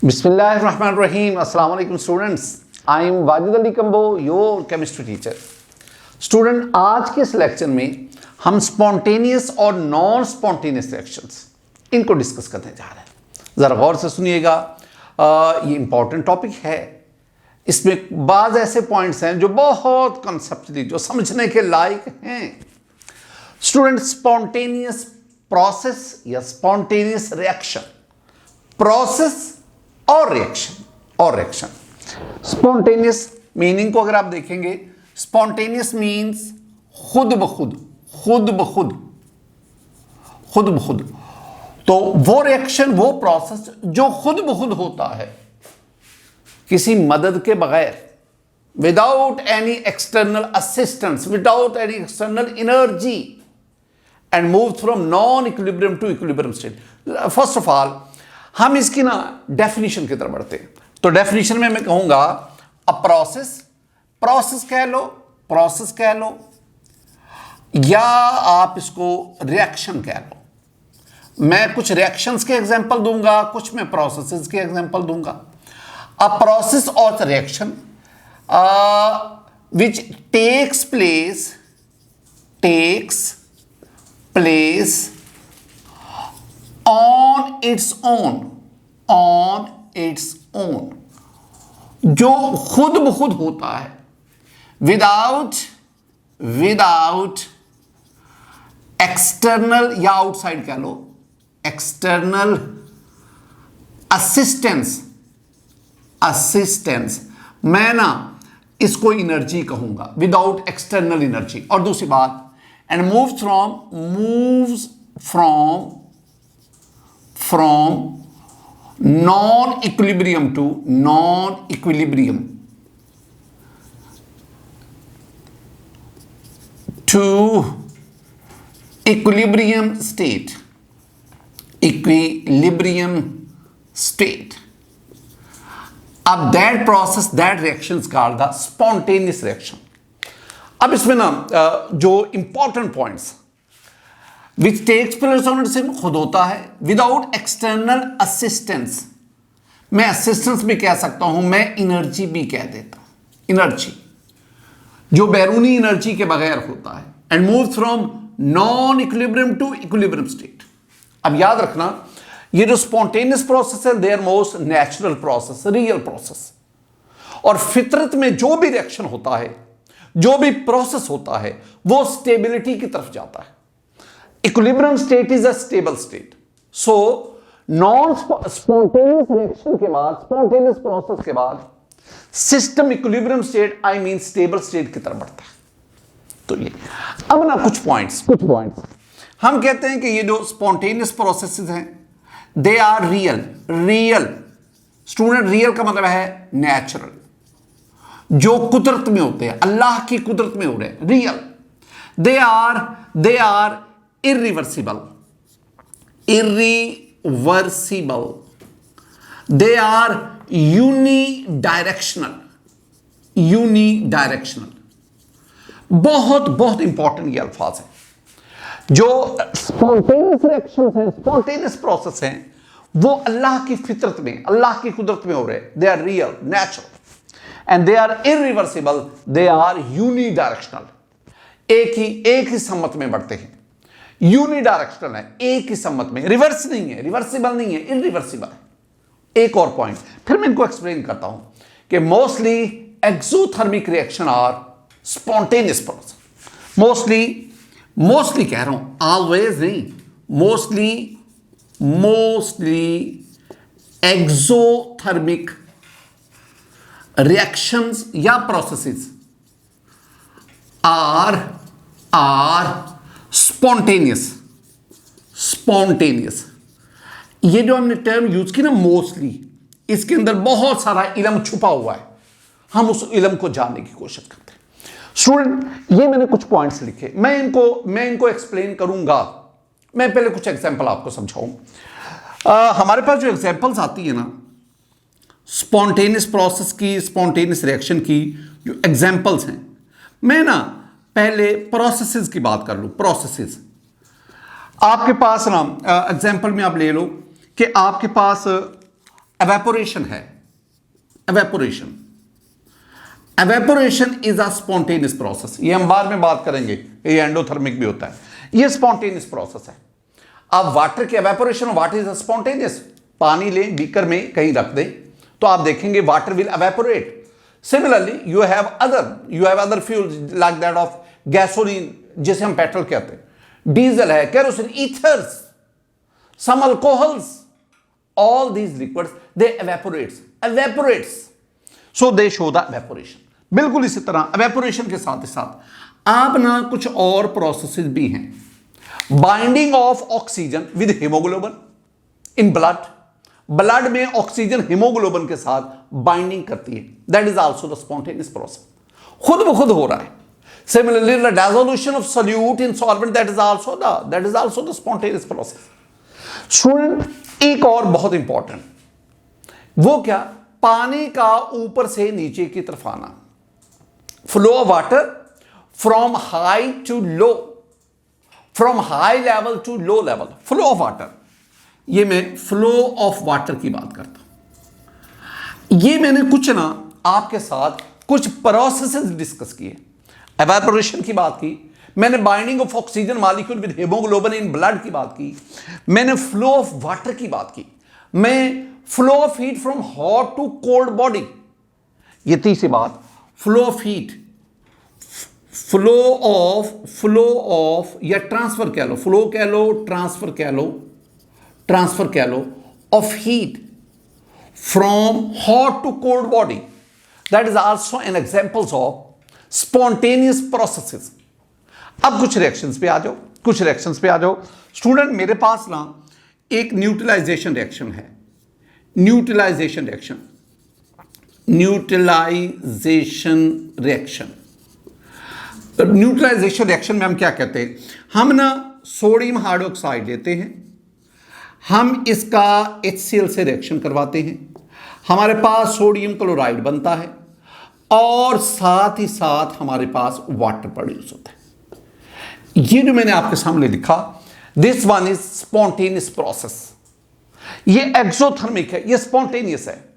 Bismillahirrahmanirrahim. Assalamu alaikum students. I am Wajid Ali Kambo, your chemistry teacher. Student आज के इस lecture में हम स्पॉन्टेनियस और नॉन स्पॉन्टेनियस रिएक्शंस इनको डिस्कस करने जा रहे हैं। ज़रा गौर से सुनिएगा, ये इंपॉर्टेंट टॉपिक है। इसमें बाज़ ऐसे पॉइंट्स हैं जो बहुत कंसेप्चुअली जो समझने के लायक हैं। स्टूडेंट, स्पॉन्टेनियस प्रोसेस या स्पॉन्टेनियस रिएक्शन, प्रोसेस और रिएक्शन। स्पॉन्टेनियस मीनिंग को अगर आप देखेंगे, स्पॉन्टेनियस मीन्स खुद ब खुद। तो वो रिएक्शन, वो प्रोसेस जो खुद ब खुद होता है, किसी मदद के बगैर, without any external assistance, without any external energy, and move from non equilibrium to equilibrium state. First of all हम इसकी ना डेफिनेशन की तरफ बढ़ते हैं। तो डेफिनेशन में मैं कहूंगा अ प्रोसेस कह लो या आप इसको रिएक्शन कह लो। मैं कुछ रिएक्शंस के एग्जांपल दूंगा, कुछ मैं प्रोसेसेस के एग्जांपल दूंगा। अ प्रोसेस और reaction which takes place on its own, जो खुद ब खुद होता है, विदाउट एक्सटर्नल या आउटसाइड कह लो, एक्सटर्नल असिस्टेंस। मैं ना इसको एनर्जी कहूंगा, विदाउट एक्सटर्नल एनर्जी। और दूसरी बात, and moves from non equilibrium to equilibrium state. अब that process, that reaction is called the spontaneous reaction. अब इसमें ना जो important points, which takes place on its own, खुद होता है, विदाउट एक्सटर्नल असिस्टेंस। मैं असिस्टेंस भी कह सकता हूं, मैं एनर्जी भी कह देता हूं, एनर्जी जो बैरूनी एनर्जी के बगैर होता है। And move from non equilibrium to equilibrium state. अब याद रखना, ये जो स्पॉन्टेनियस प्रोसेस है, their most natural process, real process. और फितरत में जो भी रिएक्शन होता है, जो भी प्रोसेस होता है, वो स्टेबिलिटी की तरफ जाता है। Equilibrium state is a stable state. So non spontaneous reaction के बाद, स्पॉन्टेनियस प्रोसेस के बाद system equilibrium state, I mean stable state की तरफ बढ़ता है। तो ये अब ना कुछ पॉइंट्स हम कहते हैं कि ये जो स्पॉन्टेनियस प्रोसेसेस हैं, they are real. Student, real का मतलब है नेचुरल, जो कुदरत में होते हैं, अल्लाह की कुदरत में हो रहे हैं, real. They are irreversible, they are unidirectional। बहुत इंपॉर्टेंट ये अल्फाज है। जो स्पॉन्टेनियस रिएक्शन है, स्पॉन्टेनियस प्रोसेस हैं, वो अल्लाह की फितरत में, अल्लाह की कुदरत में हो रहे हैं। They are real, natural, and they are irreversible, they are unidirectional. एक ही सम्मत में बढ़ते हैं। यूनिडायरेक्शनल है, एक ही सम्मत में, रिवर्स नहीं है, रिवर्सिबल नहीं है, इरिवर्सिबल है। एक और पॉइंट फिर मैं इनको एक्सप्लेन करता हूं कि mostly exothermic reaction are spontaneous process. Mostly कह रहा हूं, ऑलवेज नहीं, मोस्टली एक्सोथर्मिक रिएक्शंस या प्रोसेसेस आर स्पॉन्टेनियस। ये जो हमने टर्म यूज की ना, मोस्टली, इसके अंदर बहुत सारा इल्म छुपा हुआ है। हम उस इल्म को जानने की कोशिश करते हैं। स्टूडेंट, ये मैंने कुछ पॉइंट्स लिखे, मैं इनको एक्सप्लेन करूंगा। मैं पहले कुछ एग्जांपल आपको समझाऊं। हमारे पास जो एग्जांपल्स आती है ना स्पॉन्टेनियस प्रोसेस की, स्पॉन्टेनियस रिएक्शन की, जो एग्जांपल्स हैं, मैं ना पहले प्रोसेसेस की बात कर लूं। प्रोसेसेस आपके पास ना एग्जांपल में आप ले लो कि आपके पास एवेपोरेशन है। Evaporation evaporation is a spontaneous process. ये हम बाद में बात करेंगे, ये एंडोथर्मिक भी होता है, ये स्पॉन्टेनियस प्रोसेस है। अब वाटर की evaporation, what is a spontaneous? पानी लें, बीकर में कहीं रख दें तो आप देखेंगे water will evaporate. Similarly you have other fuels like that of gasoline, जिसे हम पेट्रोल कहते हैं, डीजल है, kerosene, ethers, some alcohols, all these liquids they evaporates, so they show the evaporation। बिल्कुल इसी तरह evaporation के साथ ही साथ आप ना कुछ और प्रोसेसेस भी हैं। Binding of oxygen with haemoglobin in blood में ऑक्सीजन हीमोग्लोबिन के साथ बाइंडिंग करती है, that is also the spontaneous process, खुद ब खुद हो रहा है। Similarly the dissolution of solute in solvent, that is also the spontaneous process. Student, एक और बहुत इंपॉर्टेंट, वो क्या? पानी का ऊपर से नीचे की तरफ आना, flow of water from high to low, from high level to low level, flow of water. ये मैं फ्लो ऑफ वाटर की बात करता हूं। ये मैंने कुछ ना आपके साथ कुछ प्रोसेसेस डिस्कस किए। एवेपोरेशन की बात की मैंने, binding of oxygen molecule with haemoglobin in blood की बात की मैंने, फ्लो ऑफ वाटर की बात की मैं, flow of heat from hot to cold body, ये तीसरी बात, flow of heat, flow of या ट्रांसफर कह लो, फ्लो कह लो, ट्रांसफर कह लो of heat from hot to cold body, that is also an examples of spontaneous processes. अब कुछ रिएक्शंस पे आ जाओ, स्टूडेंट मेरे पास ना एक न्यूट्रलाइजेशन रिएक्शन है, न्यूट्रलाइजेशन रिएक्शन में हम क्या कहते हैं? हम ना सोडियम हाइड्रोक्साइड लेते हैं, हम इसका HCl से रिएक्शन करवाते हैं, हमारे पास सोडियम क्लोराइड बनता है और साथ ही साथ हमारे पास वाटर प्रोड्यूस होता है। ये जो मैंने आपके सामने लिखा, this one is spontaneous process. ये एक्सोथर्मिक है, ये स्पॉन्टेनियस है।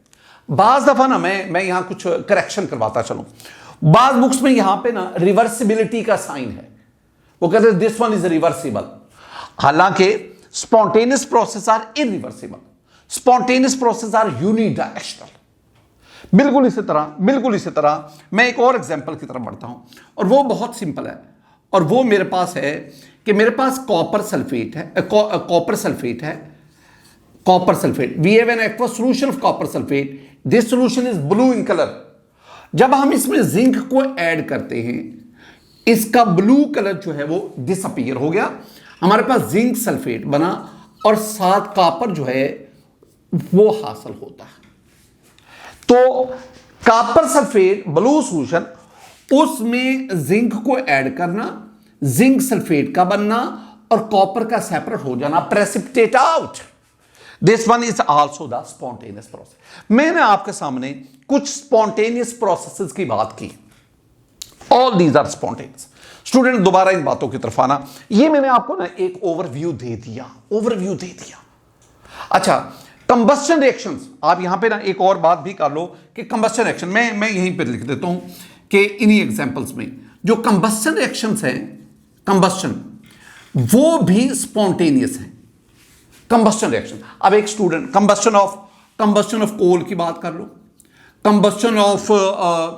बाज दफा ना मैं यहां कुछ करेक्शन करवाता चलूं, बाज बुक्स में यहां पे ना रिवर्सिबिलिटी का साइन है, वो कहते हैं दिस वन इज रिवर्सिबल, हालांकि spontaneous process are irreversible, spontaneous process are unidirectional. बिल्कुल इसी तरह मैं एक और एग्जांपल की तरफ बढ़ता हूं और वो बहुत सिंपल है, और वो मेरे पास है कि मेरे पास copper sulphate we have an aqua solution of copper sulphate, this solution is blue in colour. जब हम इसमें जिंक को ऐड करते हैं, इसका ब्लू कलर जो है वो डिसअपीयर हो गया, हमारे पास जिंक सल्फेट बना और साथ कॉपर जो है वो हासिल होता है। तो कॉपर सल्फेट ब्लू सॉल्यूशन, उसमें जिंक को ऐड करना, जिंक सल्फेट का बनना और कॉपर का सेपरेट हो जाना, precipitate out, this one is also the spontaneous process. मैंने आपके सामने कुछ स्पॉन्टेनियस प्रोसेसेस की बात की, all these are spontaneous. Student दोबारा इन बातों की तरफ आना, ये मैंने आपको ना एक ओवरव्यू दे दिया। अच्छा, कंबस्शन रिएक्शंस, आप यहां पे ना एक और बात भी कर लो कि कंबस्शन रिएक्शन मैं यहीं पे लिख देता हूं कि इन्हीं एग्जांपल्स में जो कंबस्शन रिएक्शंस हैं, कंबस्शन वो भी स्पॉन्टेनियस है। कंबस्शन रिएक्शन, अब एक स्टूडेंट कंबस्शन ऑफ कोल की बात कर लो, कंबस्शन ऑफ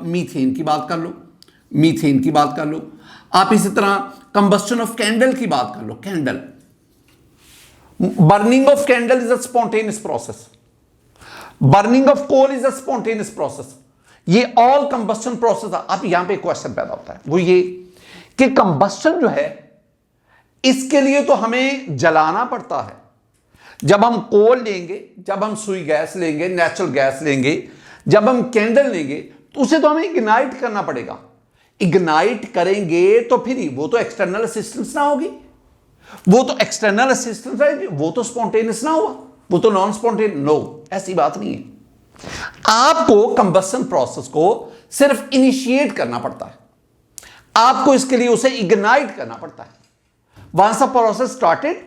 मीथेन की बात कर लो, आप इसी तरह कंबस्शन ऑफ कैंडल की बात कर लो, candle, burning of candle is a spontaneous process, burning of coal is a spontaneous process. ये ऑल कंबस्शन प्रोसेस। अब यहां पे क्वेश्चन पैदा होता है, वो ये कि कंबस्शन जो है इसके लिए तो हमें जलाना पड़ता है। जब हम कोल लेंगे, जब हम सुई गैस लेंगे, नेचुरल गैस लेंगे, जब हम कैंडल लेंगे, तो उसे तो हमें इग्नाइट करना पड़ेगा। इग्नाइट करेंगे तो फिर वो तो एक्सटर्नल असिस्टेंस ना होगी, वो तो एक्सटर्नल असिस्टेंस रहेगी, वो तो स्पॉन्टेनियस ना हुआ, वो तो नॉन स्पॉन्टेनियस। नो, ऐसी बात नहीं है। आपको कंबस्शन प्रोसेस को सिर्फ इनिशिएट करना पड़ता है, आपको इसके लिए उसे इग्नाइट करना पड़ता है। वंस अ प्रोसेस स्टार्टेड,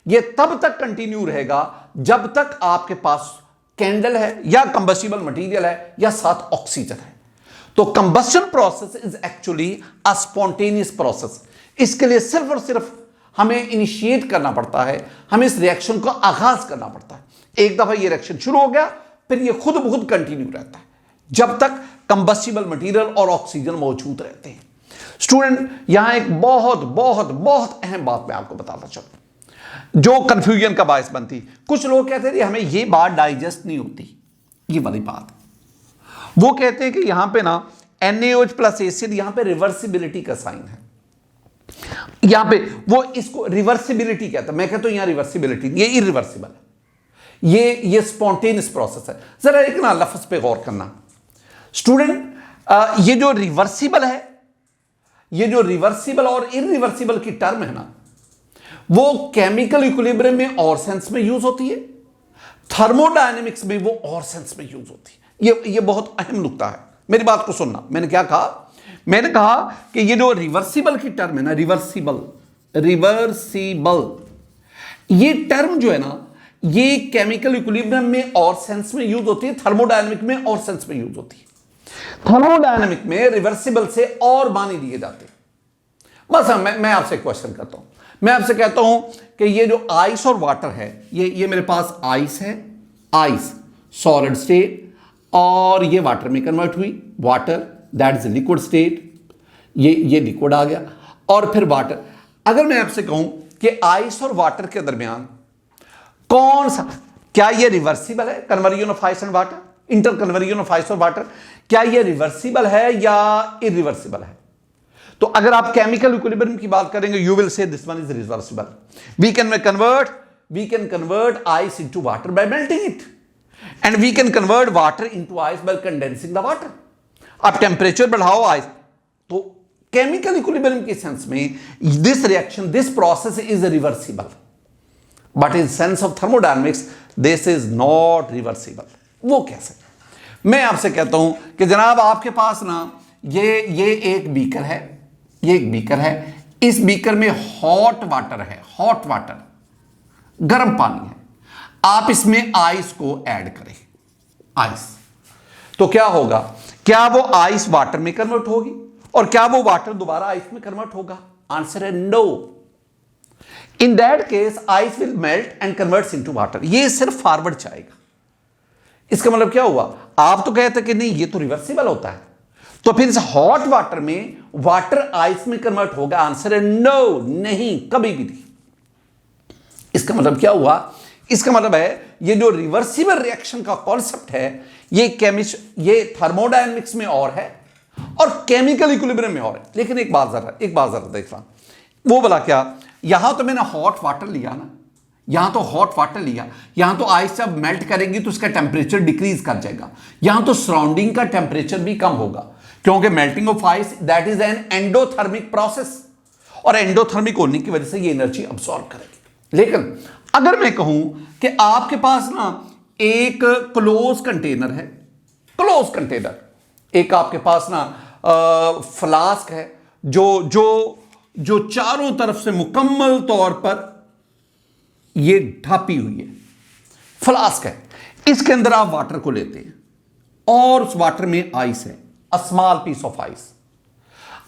ये तब तक कंटिन्यू रहेगा जब तक आपके पास कैंडल है या कंबस्टिबल मटेरियल है या साथ ऑक्सीजन है। तो combustion process is actually a spontaneous process. इसके लिए सिर्फ और सिर्फ हमें इनिशिएट करना पड़ता है, हमें इस रिएक्शन को आगाज करना पड़ता है। एक दफा ये रिएक्शन शुरू हो गया फिर ये खुद ब खुद कंटिन्यू रहता है जब तक कंबस्टिबल मटेरियल और ऑक्सीजन मौजूद रहते हैं। स्टूडेंट, यहां एक बहुत बहुत बहुत अहम बात मैं आपको बताता चलूं जो कंफ्यूजन का बायस बनती। कुछ लोग कहते थे हमें ये बात डाइजेस्ट नहीं होती, ये वाली बात। वो कहते हैं कि यहां पे ना NaOH प्लस एसिड यहां पे रिवर्सिबिलिटी का साइन है। यहां पे वो इसको रिवर्सिबिलिटी कहता है, मैं कहता हूं यहां रिवर्सिबिलिटी, ये इरिवर्सिबल है, ये स्पॉन्टेनियस प्रोसेस है। जरा एक ना लफ्ज पे गौर करना स्टूडेंट, ये जो रिवर्सिबल है, ये जो रिवर्सिबल और इरिवर्सिबल की टर्म है ना, वो केमिकल इक्विलिब्रियम में और सेंस में यूज होती है, थर्मोडायनेमिक्स में वो और सेंस में यूज होती है। ये बहुत अहम नुकता है, मेरी बात को सुनना। मैंने क्या कहा? मैंने कहा कि ये जो रिवर्सिबल की टर्म है ना, रिवर्सिबल, ये टर्म जो है ना, ये केमिकल इक्विलिब्रियम में और सेंस में यूज होती है, थर्मोडायनेमिक में और सेंस में यूज होती है। थर्मोडायनेमिक में रिवर्सिबल से और माने लिए जाते हैं। बस मैं आपसे क्वेश्चन करता हूं, मैं आपसे कहता हूं कि ये जो आइस और वाटर है, ये मेरे पास आइस है, आइस सॉलिड स्टेट, और ये वाटर में कन्वर्ट हुई, water that is liquid state, ये लिक्विड आ गया, और फिर वाटर। अगर मैं आपसे कहूं कि आइस और वाटर के दरमियान कौन सा, क्या ये रिवर्सिबल है, conversion of ice and water, inter conversion of ice और वाटर, क्या ये रिवर्सिबल है या इरिवर्सिबल है? तो अगर आप केमिकल इक्विलिब्रियम की बात करेंगे, you will say this one is reversible. We can convert ice into water by melting it, and we can convert water into ice by condensing the water. आप टेम्परेचर बढ़ाओ ice, तो chemical equilibrium के sense में this reaction, this process is reversible, but in sense of thermodynamics this is not reversible. वो कैसे? मैं आपसे कहता हूं कि जनाब आपके पास ना ये एक बीकर है, ये एक बीकर है, इस बीकर में हॉट वाटर है, हॉट वाटर, गर्म पानी है। आप इसमें आइस को ऐड करें, आइस, तो क्या होगा? क्या वो आइस वाटर में कन्वर्ट होगी और क्या वो वाटर दोबारा आइस में कन्वर्ट होगा? आंसर है no. In that case ice will melt and converts into water. ये सिर्फ फॉरवर्ड जाएगा। इसका मतलब क्या हुआ? आप तो कहते कि नहीं ये तो रिवर्सिबल होता है, तो फिर इस हॉट वाटर में वाटर आइस में कन्वर्ट होगा। आंसर है नो, नहीं, कभी भी नहीं। इसका मतलब क्या हुआ? इसका मतलब है ये जो रिवर्सिबल रिएक्शन का कॉन्सेप्ट है, ये थर्मोडायनेमिक्स में और है और केमिकल इक्विलिब्रियम में और है। लेकिन एक बात जरा देखना, वो बोला क्या? यहां तो मैंने हॉट वाटर लिया ना, यहां तो हॉट वाटर लिया, यहां तो आइस जब मेल्ट करेगी तो उसका टेम्परेचर डिक्रीज कर जाएगा, यहां तो सराउंडिंग का टेम्परेचर भी कम होगा, क्योंकि melting of ice that is an endothermic process, और एंडोथर्मिक होने की वजह से ये एनर्जी अब्सॉर्ब करेगी। लेकिन अगर मैं कहूं कि आपके पास ना एक क्लोज कंटेनर है, क्लोज कंटेनर, एक आपके पास ना फ्लास्क है जो चारों तरफ से मुकम्मल तौर पर ये ढापी हुई है, फ्लास्क है, इसके अंदर आप वाटर को लेते हैं और उस वाटर में आइस है, a small piece of ice.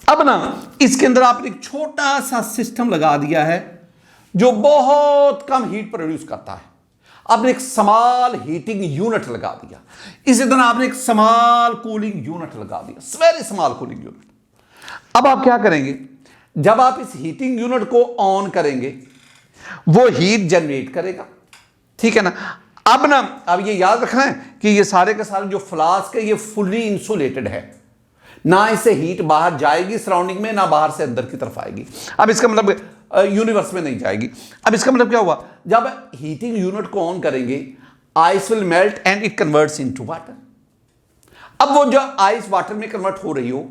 अब ना इसके अंदर आपने एक छोटा सा सिस्टम लगा दिया है जो बहुत कम हीट प्रोड्यूस करता है। आपने एक स्मॉल हीटिंग यूनिट लगा दिया, इसी तरह आपने एक स्मॉल कूलिंग यूनिट लगा दिया, वेरी स्मॉल कूलिंग यूनिट। अब आप क्या करेंगे? जब आप इस हीटिंग यूनिट को ऑन करेंगे वो हीट जनरेट करेगा, ठीक है ना। अब ये याद रखना है कि ये सारे के सारे जो फ्लास्क है ये फुली इंसुलेटेड है, ना इससे हीट बाहर जाएगी सराउंडिंग में, ना बाहर से अंदर की तरफ आएगी। अब इसका मतलब यूनिवर्स में नहीं जाएगी। अब इसका मतलब क्या हुआ? जब हीटिंग यूनिट को ऑन करेंगे ice will melt and it converts into water. अब वो जो आइस वाटर में कन्वर्ट हो रही हो,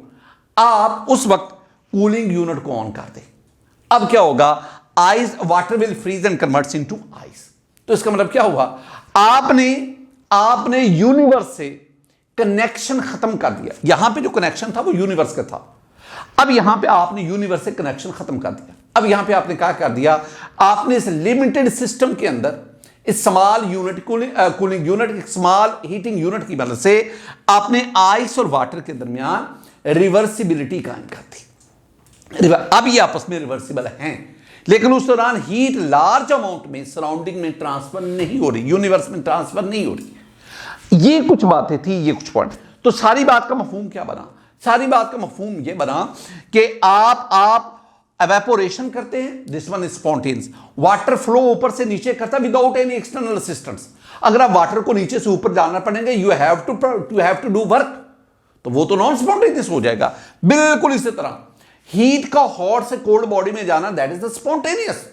आप उस वक्त कूलिंग यूनिट को ऑन कर दें। अब क्या होगा? Ice water will freeze and converts into ice. तो इसका मतलब क्या हुआ? आपने यूनिवर्स से कनेक्शन खत्म कर दिया। यहां पे जो कनेक्शन था वो यूनिवर्स का था, अब यहां पे आपने यूनिवर्स से कनेक्शन खत्म कर दिया। अब यहां पे आपने क्या कर दिया? आपने इस लिमिटेड सिस्टम के अंदर small unit cooling unit, small heating unit की मदद से आपने आइस और वाटर के दरमियान रिवर्सिबिलिटी कायम कर दी। अब ये आपस में रिवर्सिबल हैं, लेकिन उस दौरान हीट लार्ज अमाउंट में सराउंडिंग में ट्रांसफर नहीं हो रही, यूनिवर्स में ट्रांसफर नहीं हो रही। ये कुछ बातें थी, ये कुछ पॉइंट। तो सारी बात का मफहूम क्या बना? सारी बात का मफहूम ये बना कि आप एवेपोरेशन करते हैं, this one is spontaneous. Water flow ऊपर से नीचे करता है विदाउट एनी एक्सटर्नल असिस्टेंस। अगर आप वाटर को नीचे से ऊपर डालना पड़ेगा, you have to do work, तो वो तो नॉन स्पॉन्टेनियस हो जाएगा। बिल्कुल इसी तरह हीट का हॉट से कोल्ड बॉडी में जाना, दैट इज द स्पॉन्टेनियस।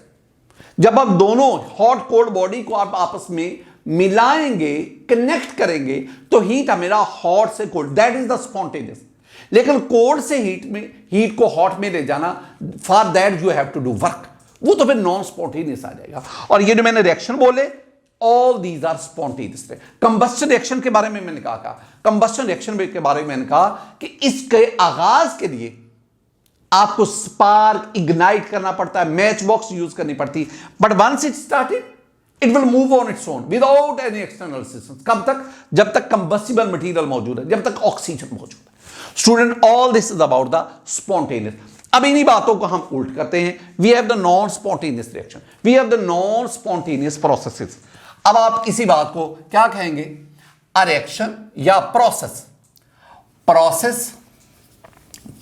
जब आप दोनों हॉट कोल्ड बॉडी को आप आपस में मिलाएंगे, कनेक्ट करेंगे, तो हीट हमेरा हॉट से cold, that is the spontaneous. लेकिन कोल्ड से हीट को हॉट में ले जाना, for that you have to do work, वो तो फिर नॉन स्पॉन्टेनियस आ जाएगा। और ये जो मैंने रिएक्शन बोले, all these are spontaneous. Combustion reaction के बारे में मैंने कहा, कंबस्शन रिएक्शन के बारे में मैंने कहा कि इसके आगाज के लिए आपको स्पार्क इग्नाइट करना पड़ता है, मैच बॉक्स यूज करनी पड़ती, but once it started it will move on its own without any external assistance. कब तक? जब तक कंबस्टिबल मटेरियल मौजूद है, जब तक ऑक्सीजन मौजूद है। Student, all this is about the spontaneous. अब इन्हीं बातों को हम उल्ट करते हैं। We have the non spontaneous reaction, we have the non spontaneous processes. अब आप इसी बात को क्या कहेंगे? अ रिएक्शन या प्रोसेस,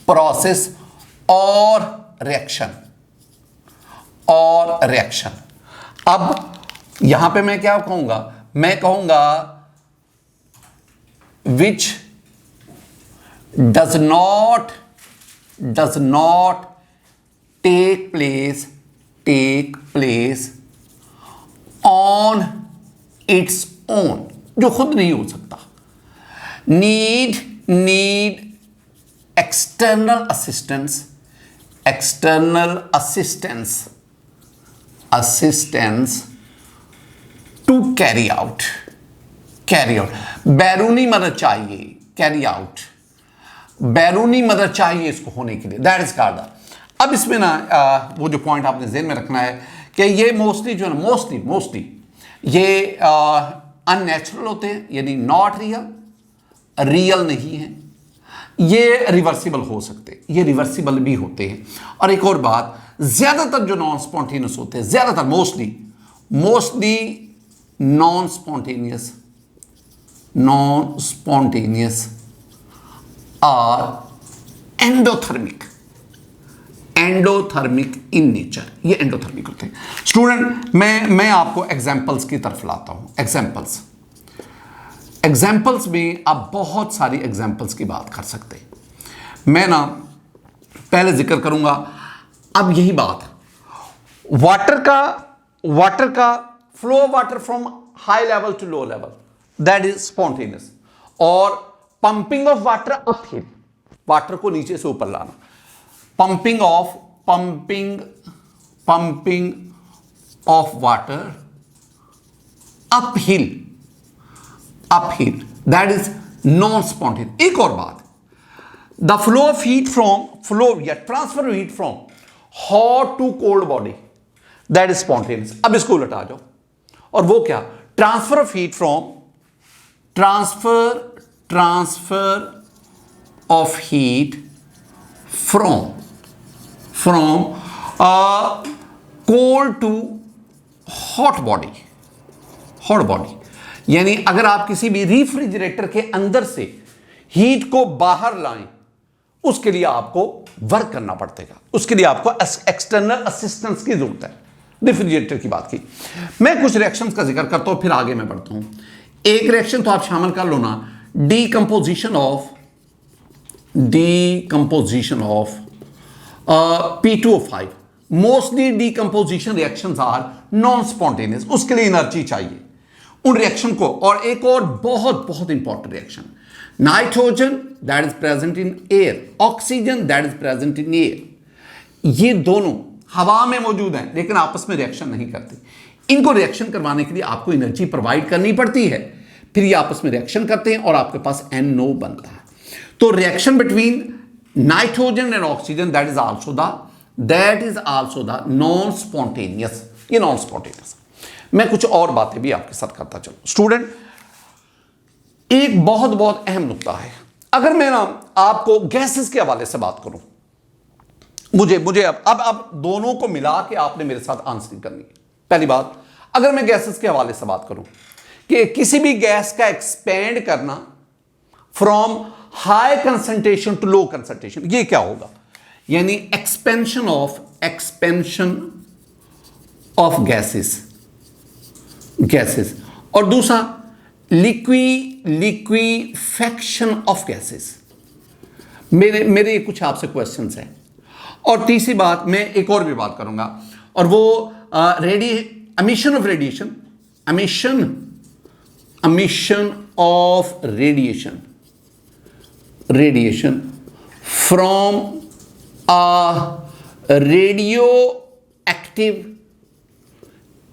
प्रोसेस और रिएक्शन, अब यहां पे मैं क्या कहूंगा? मैं कहूंगा which does not take place on its own, जो खुद नहीं हो सकता। Need external assistance to carry out। बैरूनी मदद चाहिए, कैरी आउट, बैरूनी मदद चाहिए इसको होने के लिए, दैट इज कॉल्ड। अब इसमें ना वो जो पॉइंट आपने ज़हन में रखना है कि ये मोस्टली जो है ना, मोस्टली ये अननेचुरल होते हैं, यानी नॉट रियल नहीं है। ये रिवर्सिबल हो सकते, ये रिवर्सिबल भी होते हैं। और एक और बात, ज्यादातर जो नॉन स्पॉन्टेनियस होते हैं, ज्यादातर mostly non spontaneous are endothermic in nature, ये एंडोथर्मिक होते हैं। स्टूडेंट, मैं आपको एग्जांपल्स की तरफ लाता हूं। एग्जाम्पल्स में आप बहुत सारी एग्जाम्पल्स की बात कर सकते हैं। मैं ना पहले जिक्र करूंगा अब यही बात, वाटर का flow water from high level to low level, that is spontaneous. और pumping of water uphill, water को नीचे से ऊपर लाना, pumping of water uphill, that is non spontaneous. एक और बात, the flow of heat transfer of heat from hot to cold body, that is spontaneous. अब इसको उलटा जाओ, और वो क्या? Transfer of heat from cold to hot body, यानी अगर आप किसी भी रेफ्रिजरेटर के अंदर से हीट को बाहर लाएं, उसके लिए आपको वर्क करना पड़ेगा, उसके लिए आपको एक्सटर्नल असिस्टेंस की जरूरत है। रेफ्रिजरेटर की बात की, मैं कुछ रिएक्शंस का जिक्र करता हूं, फिर आगे मैं बढ़ता हूं। एक रिएक्शन तो आप शामिल कर लो ना, decomposition of P2O5। Mostly decomposition reactions are non spontaneous, उसके लिए एनर्जी चाहिए उन रिएक्शन को। और एक और बहुत important reaction, nitrogen that is present in air, oxygen that is present in air, ये दोनों हवा में मौजूद हैं लेकिन आपस में रिएक्शन नहीं करते। इनको रिएक्शन करवाने के लिए आपको एनर्जी प्रोवाइड करनी पड़ती है, फिर ये आपस में रिएक्शन करते हैं और आपके पास NO बनता है। तो reaction between nitrogen and oxygen that is also the non spontaneous, ये नॉन स्पॉन्टेनियस। मैं कुछ और बातें भी आपके साथ करता चलूं। स्टूडेंट, एक बहुत बहुत अहम नुकता है। अगर मैं ना आपको गैसेस के हवाले से बात करूं, मुझे अब दोनों को मिला के आपने मेरे साथ आंसरिंग करनी है। पहली बात, अगर मैं गैसेस के हवाले से बात करूं कि किसी भी गैस का एक्सपेंड करना from high concentration to low concentration, ये क्या होगा? यानी एक्सपेंशन ऑफ गैसेस, और दूसरा लिक्विफेक्शन ऑफ गैसेस। मेरे ये कुछ आपसे क्वेश्चंस हैं। और तीसरी बात, मैं एक और भी बात करूंगा, और वो emission of radiation from a radioactive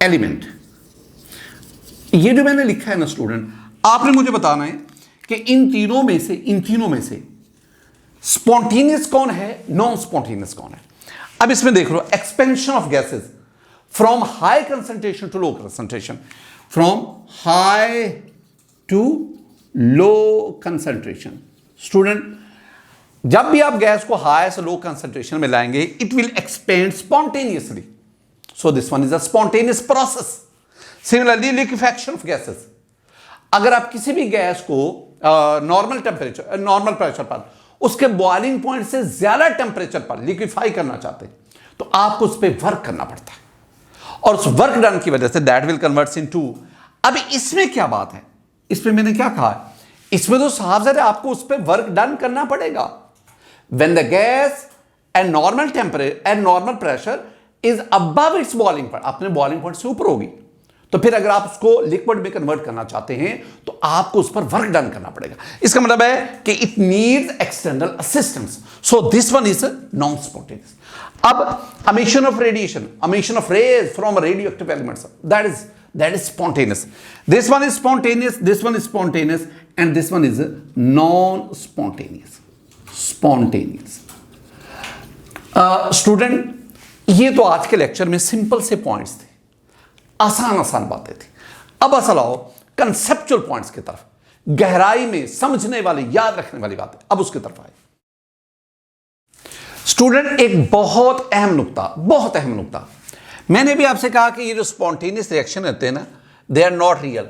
element। ये जो मैंने लिखा है ना स्टूडेंट, आपने मुझे बताना है कि इन तीनों में से स्पॉन्टेनियस कौन है, नॉन स्पॉन्टेनियस कौन है। अब इसमें देख लो, expansion of gases from high concentration to low concentration, from high to low concentration. Student, जब भी आप गैस को हाई से लो कंसंट्रेशन में लाएंगे, it will expand spontaneously, so this one is a spontaneous process. Similarly liquefaction of gases, अगर आप किसी भी गैस को नॉर्मल प्रेशर पर उसके बॉइलिंग पॉइंट से ज्यादा टेंपरेचर पर लिक्विफाई करना चाहते हैं, तो आपको उस पर वर्क करना पड़ता है, और उस वर्क डन की वजह say that will converts into. अब इसमें क्या बात है, इसमें मैंने क्या कहा है, इसमें तो साफ ज़ाहिर है आपको उस पर वर्क डन करना पड़ेगा। When the gas at normal pressure is above it's boiling point, अपने बॉइलिंग पॉइंट से ऊपर होगी, तो फिर अगर आप उसको लिक्विड में कन्वर्ट करना चाहते हैं तो आपको उस पर वर्क डन करना पड़ेगा। इसका मतलब है कि it needs external assistance, so this one is non spontaneous. अब emission of rays from radioactive elements, that is spontaneous. This one is spontaneous, and this one is non-spontaneous. Student, ये तो आज के लेक्चर में सिंपल से points थे, आसान बातें थी। अब असल आओ कंसेप्चुअल पॉइंट्स की तरफ, गहराई में समझने वाली, याद रखने वाली बातें, अब उसकी तरफ आए। स्टूडेंट, एक बहुत अहम नुकता, मैंने भी आपसे कहा कि ये जो स्पॉन्टेनियस रिएक्शन रहते हैं ना, दे आर नॉट रियल,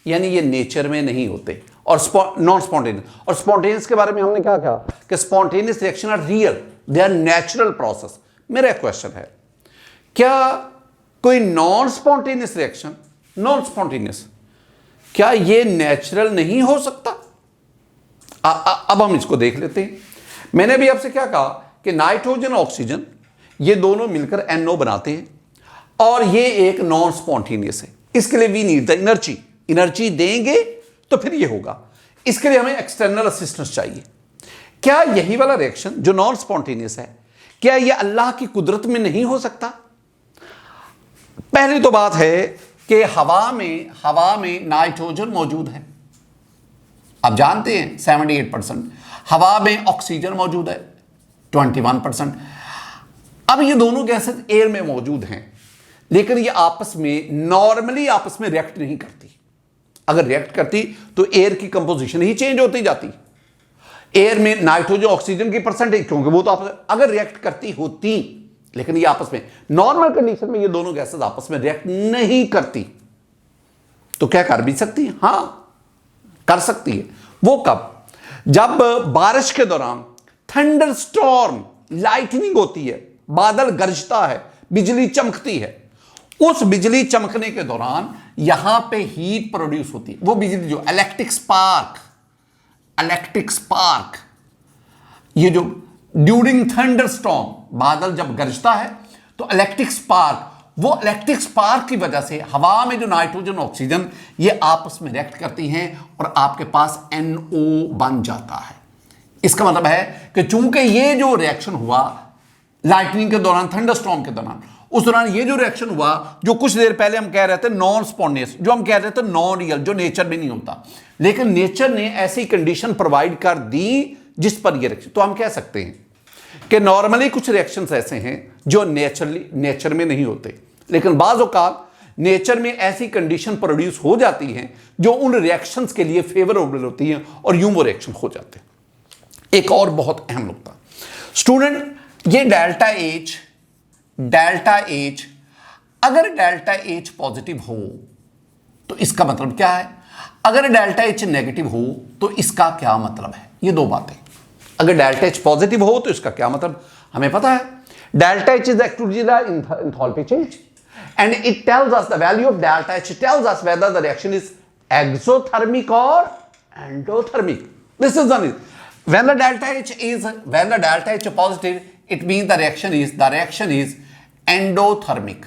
यानी ये नेचर में नहीं होते, और नॉन स्पॉन्टेनियस। और स्पॉन्टेनियस के बारे में हमने क्या कहा कि spontaneous reaction are real, they are natural process. मेरा क्वेश्चन है, क्या कोई नॉन स्पॉन्टेनियस रिएक्शन, क्या ये नेचुरल नहीं हो सकता? अब हम इसको देख लेते हैं। मैंने भी आपसे क्या कहा कि नाइट्रोजन ऑक्सीजन ये दोनों मिलकर NO बनाते हैं, और ये एक नॉन स्पॉन्टेनियस है। इसके लिए वी नीड द एनर्जी देंगे तो फिर ये होगा। इसके लिए हमें एक्सटर्नल असिस्टेंस चाहिए। क्या यही वाला रिएक्शन जो नॉन स्पॉन्टेनियस है, क्या ये अल्लाह की कुदरत में नहीं हो सकता? पहली तो बात है कि हवा में नाइट्रोजन मौजूद है, आप जानते हैं 78%। हवा में ऑक्सीजन मौजूद है 21%। अब ये दोनों गैसेस एयर में मौजूद हैं, लेकिन ये नॉर्मली आपस में रिएक्ट नहीं करती। अगर रिएक्ट करती तो एयर की कंपोजिशन ही चेंज होती जाती। एयर में नाइट्रोजन ऑक्सीजन की परसेंटेज, क्योंकि वो तो अगर रिएक्ट करती होती, लेकिन ये आपस में नॉर्मल कंडीशन में ये दोनों गैसेस आपस में रिएक्ट नहीं करती, तो क्या कर भी सकती है? हां, कर सकती है। वो कब? जब बारिश के दौरान थंडर स्टॉर्म, लाइटनिंग होती है, बादल गरजता है, बिजली चमकती है। उस बिजली चमकने के दौरान यहां पे हीट प्रोड्यूस होती है। वो बिजली जो इलेक्ट्रिक स्पार्क, ये जो ड्यूरिंग थंडर स्टॉर्म, बादल जब गरजता है तो इलेक्ट्रिक स्पार्क की वजह से हवा में जो नाइट्रोजन ऑक्सीजन ये आपस में रिएक्ट करती हैं और आपके पास NO बन जाता है। इसका मतलब है कि चूंकि ये जो रिएक्शन हुआ लाइटनिंग के दौरान, थंडरस्टॉर्म के दौरान, उस दौरान ये जो रिएक्शन हुआ, जो कुछ देर पहले हम कह रहे थे नॉन स्पॉन्टेनियस, जो हम कह रहे थे नॉन रियल, जो नेचर में नहीं होता, लेकिन नेचर ने ऐसी कंडीशन प्रोवाइड कर दी जिस पर ये रिएक्शन, तो हम कह सकते हैं कि नॉर्मली कुछ रिएक्शंस ऐसे हैं जो नेचर में नहीं होते, लेकिन बाज़ औक़ात नेचर में ऐसी कंडीशन प्रोड्यूस हो जाती हैं जो उन रिएक्शंस के लिए फेवरेबल होती हैं और यूं वो रिएक्शन हो जाते हैं। एक और बहुत अहम नुकता स्टूडेंट, ये डेल्टा एच अगर डेल्टा एच पॉजिटिव हो तो इसका मतलब क्या है, अगर डेल्टा एच नेगेटिव हो तो इसका क्या मतलब है। ये दो बातें, अगर डेल्टा एच पॉजिटिव हो तो इसका क्या मतलब, हमें पता है delta H is actually the enthalpy change and it tells us the value of delta H tells us whether the reaction is exothermic or endothermic. This is the reason. When the delta H positive, it means the reaction is endothermic.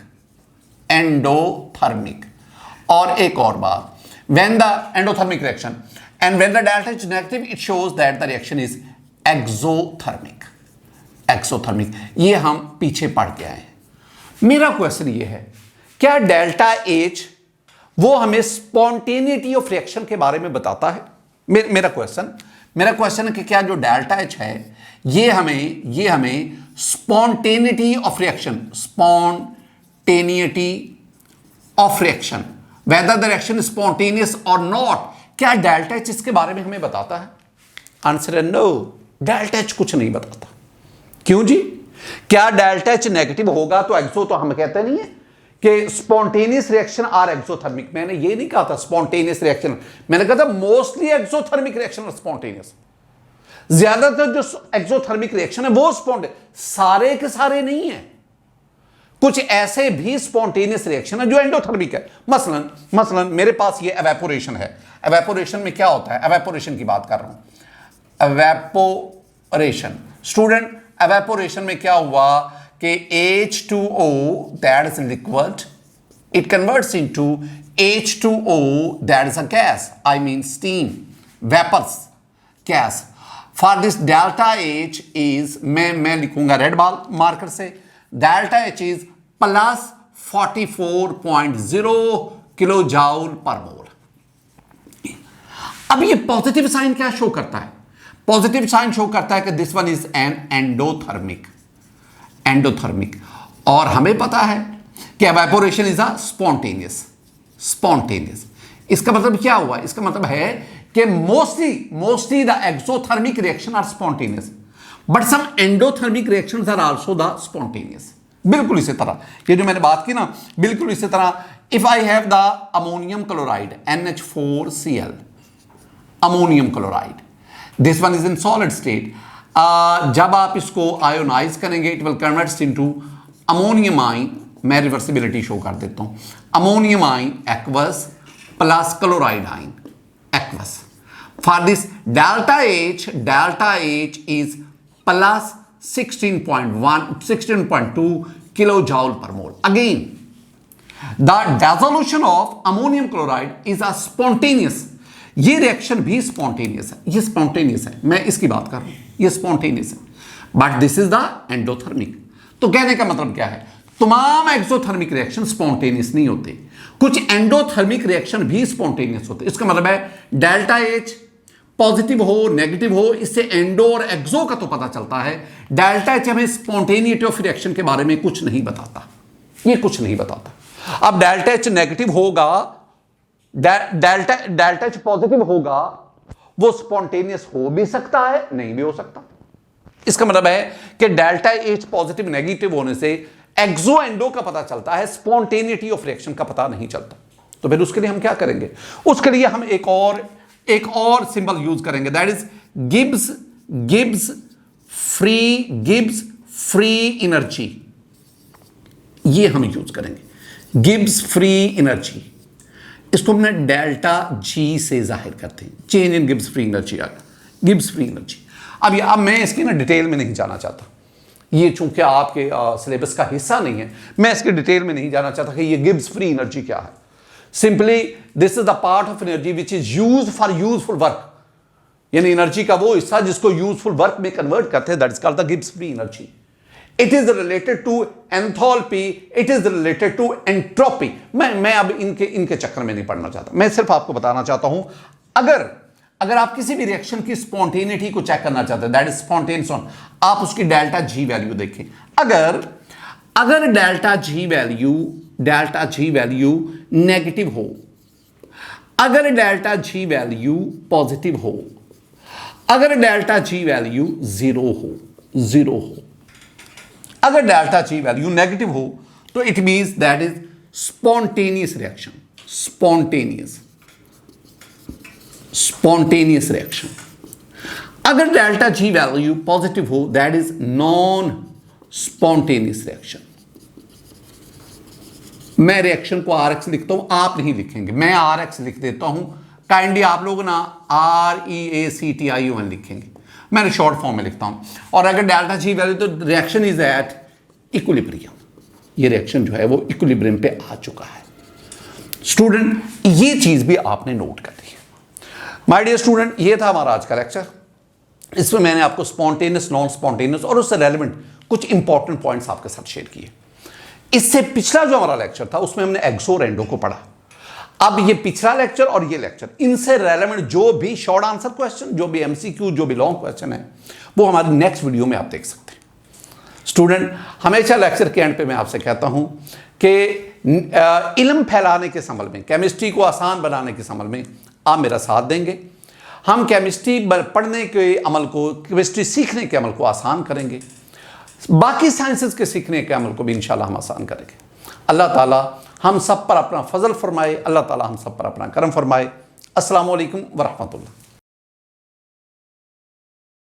और एक और बात, when the endothermic reaction and when the delta H negative, it shows that the reaction is exothermic. ये हम पीछे पढ़ के आए हैं। मेरा क्वेश्चन ये है, क्या डेल्टा एच वो हमें स्पॉन्टेनिटी ऑफ रिएक्शन के बारे में बताता है? मेरा क्वेश्चन है कि क्या जो डेल्टा एच है ये हमें spontaneity of reaction whether the reaction spontaneous और नॉट, क्या डेल्टा एच इसके बारे में हमें बताता है? आंसर है नो, डेल्टा एच कुछ नहीं बताता। क्यों जी? क्या डेल्टा एच नेगेटिव होगा तो एक्सो, तो हम कहते नहीं है कि स्पॉन्टेनियस रिएक्शन आर एक्सोथर्मिक। मैंने ये नहीं कहा था स्पॉन्टेनियस रिएक्शन, मैंने कहा था मोस्टली एक्सोथर्मिक रिएक्शन और स्पॉन्टेनियस। ज्यादातर जो एक्सोथर्मिक रिएक्शन है वो स्पॉन्टेनियस, सारे के सारे नहीं है। कुछ ऐसे भी स्पॉन्टेनियस रिएक्शन है जो एंडोथर्मिक है। मसलन मेरे पास ये एवेपोरेशन है। एवेपोरेशन में क्या होता है, एवेपोरेशन की बात कर रहा हूं। एवेपोरेशन स्टूडेंट, एवेपोरेशन में क्या हुआ कि H2O that is liquid, it converts into H2O that is a gas, I mean steam, vapors, gas. For this delta H is, मैं लिखूंगा रेड मार्कर से, delta H is plus 44.0 kilojoule per mole. अब ये positive sign क्या show करता है? Positive sign show करता है कि this one is an endothermic. और हमें पता है कि एवेपोरेशन इज अ स्पॉन्टेनियस। इसका मतलब क्या हुआ? इसका मतलब है कि mostly the exothermic reaction are spontaneous but some endothermic reactions are also the spontaneous. बिल्कुल इसी तरह ये जो मैंने बात की ना, बिल्कुल इसी तरह if I have the ammonium chloride NH4Cl, ammonium chloride, this one is in solid state. जब आप इसको आयोनाइज करेंगे it will converts into ammonium आइन। मैं रिवर्सिबिलिटी शो कर देता हूं। अमोनियम आइन एक्वस प्लस क्लोराइड आइन aqueous. For this delta H is plus 16.2 kilo joule per mole. Again the dissolution of ammonium chloride is a spontaneous. ये reaction भी spontaneous है, ये स्पॉन्टेनियस है, मैं इसकी बात कर रहा हूं, ये स्पॉन्टेनियस है but this is the endothermic. तो कहने का मतलब क्या है? तमाम एक्सोथर्मिक रिएक्शन स्पॉन्टेनियस नहीं होते, कुछ एंडोथर्मिक रिएक्शन भी स्पॉन्टेनियस होते। इसका मतलब है डेल्टा एच पॉजिटिव हो नेगेटिव हो, इससे एंडो और एक्सो का तो पता चलता है। डेल्टा एच हमें स्पॉन्टेनिटी ऑफ रिएक्शन के बारे में कुछ नहीं बताता, ये कुछ नहीं बताता। अब डेल्टा एच नेगेटिव होगा, डेल्टा एच पॉजिटिव होगा, वो स्पॉन्टेनियस हो भी सकता है, नहीं भी हो सकता। इसका मतलब है कि डेल्टा एच पॉजिटिव नेगेटिव होने से एक्सो एंडो का पता चलता है, स्पॉन्टेनिटी ऑफ रिएक्शन का पता नहीं चलता। तो फिर उसके लिए हम क्या करेंगे? उसके लिए हम एक और सिंबल यूज करेंगे, that is Gibbs free energy. ये हम यूज करेंगे, गिब्स फ्री एनर्जी। इसको हमने डेल्टा जी से जाहिर करते हैं, change in Gibbs free energy आ गया, गिब्स फ्री एनर्जी। अब मैं इसकी ना डिटेल में नहीं जाना चाहता, ये चूंकि आपके सिलेबस का हिस्सा नहीं है, मैं इसके डिटेल में नहीं जाना चाहता कि ये गिब्स फ्री एनर्जी क्या है। Simply this is the part of energy which is used for useful work, यानी एनर्जी का वो हिस्सा जिसको यूजफुल वर्क में कन्वर्ट करते हैं, that is called the Gibbs free energy. It is related to enthalpy, it is related to entropy. मैं अब इनके चक्कर में नहीं पड़ना चाहता, मैं सिर्फ आपको बताना चाहता हूं अगर आप किसी भी रिएक्शन की स्पॉन्टेनिटी को चेक करना चाहते हैं, दैट इज स्पॉन्टेनियस ऑन, आप उसकी डेल्टा जी वैल्यू देखें। अगर delta G value delta G value negative हो, अगर डेल्टा जी वैल्यू पॉजिटिव हो, अगर डेल्टा जी वैल्यू जीरो हो, अगर डेल्टा जी वैल्यू नेगेटिव हो तो it means that is spontaneous reaction, spontaneous reaction. अगर डेल्टा जी वैल्यू पॉजिटिव हो that is non spontaneous reaction. मैं रिएक्शन को आर एक्स लिखता हूं, आप नहीं लिखेंगे, मैं आर एक्स लिख देता हूं। काइंडली आप लोग ना REACTION लिखेंगे, मैंने शॉर्ट फॉर्म में लिखता हूं। और अगर डेल्टा जी वैल्यू तो रिएक्शन इज एट इक्विलिब्रियम, ये रिएक्शन जो है वो इक्विलिब्रियम पे आ चुका है। स्टूडेंट ये चीज भी आपने नोट कर ली है। माय डियर स्टूडेंट, ये था हमारा आज का लेक्चर। इसमें मैंने आपको स्पॉन्टेनियस, नॉन स्पॉन्टेनियस और उससे रेलेवेंट कुछ इंपॉर्टेंट पॉइंट्स आपके साथ शेयर किए। इससे पिछला जो हमारा लेक्चर था उसमें हमने एक्सो और एंडो को पढ़ा। अब ये पिछला लेक्चर और ये लेक्चर, इनसे रेलेवेंट जो भी शॉर्ट आंसर क्वेश्चन, जो भी MCQ, जो भी लॉन्ग क्वेश्चन है, वो हमारी नेक्स्ट वीडियो में आप देख सकते हैं। स्टूडेंट, हमेशा लेक्चर के एंड पे मैं आपसे कहता हूं कि इल्म फैलाने के समल में, केमिस्ट्री को आसान बनाने के समल में आप मेरा साथ देंगे। हम केमिस्ट्री पढ़ने के अमल को, केमिस्ट्री सीखने के अमल को आसान करेंगे, बाकी साइंसेस के सीखने के अमल को भी इंशाल्लाह हम आसान करेंगे। अल्लाह ताला हम सब पर अपना फजल फरमाए, अल्लाह ताला हम सब पर अपना करम फरमाए। अस्सलामु अलैकुम व रहमतुल्लाह।